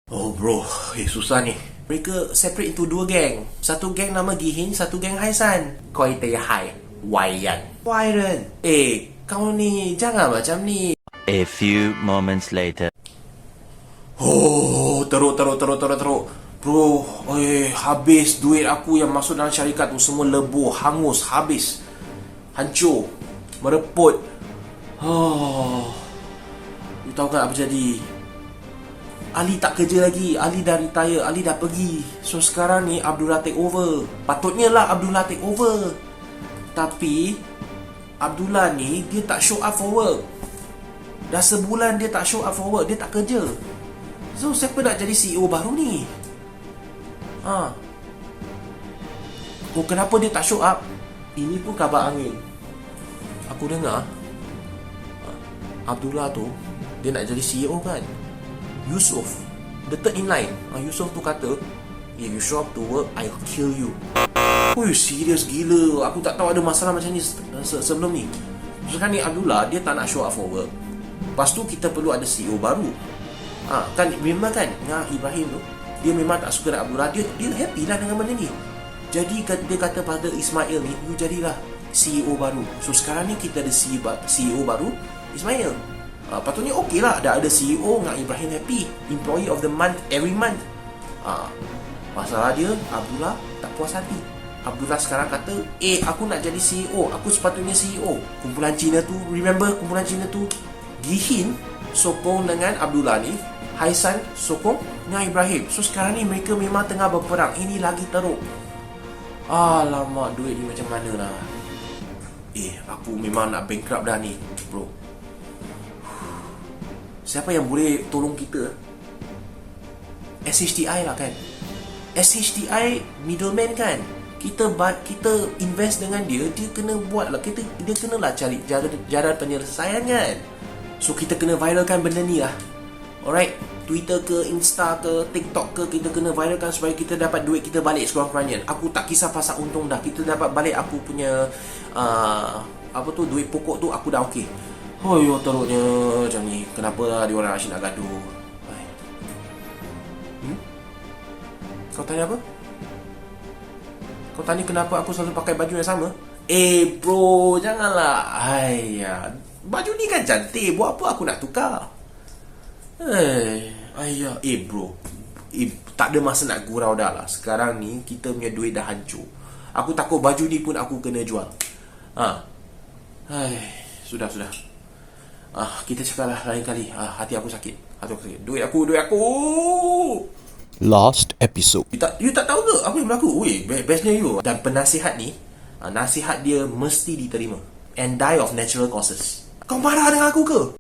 Oh bro, susah ni. Mereka separate into dua geng. Satu geng nama Gihin, satu geng Haisan. Koi Teh Hai, Wayan. Wairen. Kau ni jangan macam ni. A few moments later. Oh, teruk. Bro, habis duit aku yang masuk dalam syarikat tu semua lebur, hangus, habis. Hancur, mereput. You tahu kan apa jadi? Ali tak kerja lagi, Ali dah retire, Ali dah pergi. So sekarang ni Abdullah take over. Patutnya lah Abdullah take over. Tapi Abdullah ni dia tak show up for work. Dah sebulan dia tak show up for work, dia tak kerja. So siapa nak jadi CEO baru ni? Kenapa dia tak show up? Ini pun kabar angin. Aku dengar Abdullah tu dia nak jadi CEO kan. Yusof, the third in line, Yusof tu kata, if you show up to work, I'll kill you. Serius gila. Aku tak tahu ada masalah macam ni sebelum ni. Sekarang ni Abdullah dia tak nak show up for work. Lepas tu kita perlu ada CEO baru. Kan memang kan dengan Ibrahim tu, dia memang tak suka dengan Abdullah. Dia happy lah dengan benda ni. Jadi dia kata pada Ismail ni, you jadilah CEO baru. So sekarang ni kita ada CEO baru, Ismail. Patutnya okey lah, dah ada CEO dengan Ibrahim happy. Employee of the month every month. Masalah dia Abdullah tak puas hati. Abdullah sekarang kata, aku nak jadi CEO, aku sepatutnya CEO. Kumpulan Cina tu, remember kumpulan Cina tu, Gihin sokong dengan Abdullah ni, Haisan sokong dengan Ibrahim. So sekarang ni mereka memang tengah berperang. Ini lagi teruk. Alamak, duit ni macam mana lah. Aku memang nak bankrupt dah ni bro. Siapa yang boleh tolong kita? SHTI lah kan. SHTI middleman kan. Kita invest dengan dia kena buat lah. Dia kena lah cari jalan penyelesaian kan. So kita kena viralkan benda ni lah. Alright, Twitter ke, Insta ke, TikTok ke, kita kena viralkan supaya kita dapat duit kita balik sekurang-kurangnya. Aku tak kisah pasal untung dah. Kita dapat balik aku punya duit pokok tu, aku dah okey. Teruknya macam ni. Kenapa diorang asyik nak gaduh? Kau tanya apa? Kau tanya kenapa aku selalu pakai baju yang sama? Bro, janganlah. Baju ni kan cantik. Buat apa aku nak tukar? Bro, tak ada masa nak gurau dah lah. Sekarang ni kita punya duit dah hancur. Aku takut baju ni pun aku kena jual. Sudah. Kita cakap lah lain kali. Hati aku sakit. Duit aku. Last episode. You tak tahu ke apa yang berlaku? Bestnya you. Dan penasihat ni, nasihat dia mesti diterima. And die of natural causes. Kau marah dengan aku ke?